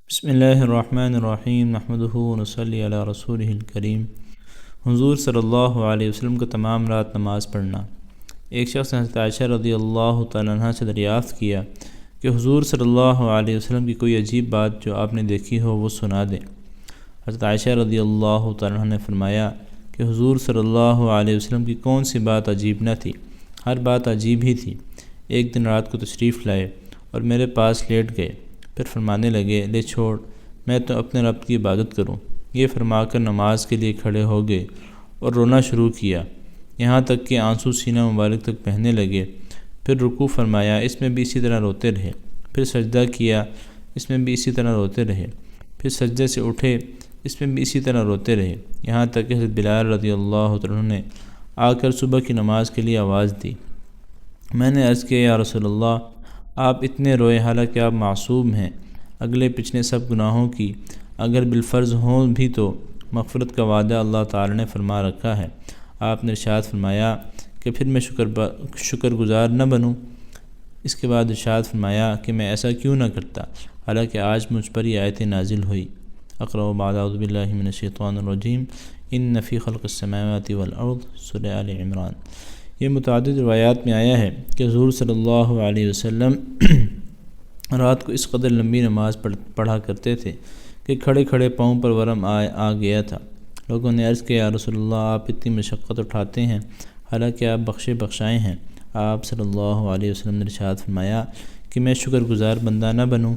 بسم اللہ الرحمن الرحیم نحمدہ ونصلی علی رسولہ الکریم۔ حضور صلی اللہ علیہ وسلم کو تمام رات نماز پڑھنا۔ ایک شخص نے حضرت عائشہ رضی اللہ تعالیٰ عنہ سے دریافت کیا کہ حضور صلی اللہ علیہ وسلم کی کوئی عجیب بات جو آپ نے دیکھی ہو وہ سنا دیں۔ حضرت عائشہ رضی اللہ تعالیٰ عنہ نے فرمایا کہ حضور صلی اللہ علیہ وسلم کی کون سی بات عجیب نہ تھی، ہر بات عجیب ہی تھی۔ ایک دن رات کو تشریف لائے اور میرے پاس لیٹ گئے، پھر فرمانے لگے، لے چھوڑ، میں تو اپنے رب کی عبادت کروں۔ یہ فرما کر نماز کے لیے کھڑے ہو گئے اور رونا شروع کیا، یہاں تک کہ آنسو سینہ مبارک تک بہنے لگے۔ پھر رکوع فرمایا، اس میں بھی اسی طرح روتے رہے۔ پھر سجدہ کیا، اس میں بھی اسی طرح روتے رہے۔ پھر سجدے سے اٹھے، اس میں بھی اسی طرح روتے رہے، یہاں تک کہ حضرت بلال رضی اللہ عنہ نے آ کر صبح کی نماز کے لیے آواز دی۔ میں نے عرض کیا، یا رسول اللہ، آپ اتنے روئے حالانکہ آپ معصوم ہیں، اگلے پچھلے سب گناہوں کی اگر بالفرض ہوں بھی تو مغفرت کا وعدہ اللہ تعالی نے فرما رکھا ہے۔ آپ نے ارشاد فرمایا کہ پھر میں شکر گزار نہ بنوں؟ اس کے بعد ارشاد فرمایا کہ میں ایسا کیوں نہ کرتا، حالانکہ آج مجھ پر یہ آیتیں نازل ہوئی۔ اقرأ بعد اعوذ باللہ من الشیطان الرجیم ان فی خلق السماوات والارض، سورہ آل عمران۔ یہ متعدد روایات میں آیا ہے کہ حضور صلی اللہ علیہ وسلم رات کو اس قدر لمبی نماز پڑھا کرتے تھے کہ کھڑے کھڑے پاؤں پر ورم آ گیا تھا۔ لوگوں نے عرض کیا، یا رسول اللہ، آپ اتنی مشقت اٹھاتے ہیں حالانکہ آپ بخشائے ہیں۔ آپ صلی اللہ علیہ وسلم نے ارشاد فرمایا کہ میں شکر گزار بندہ نہ بنوں؟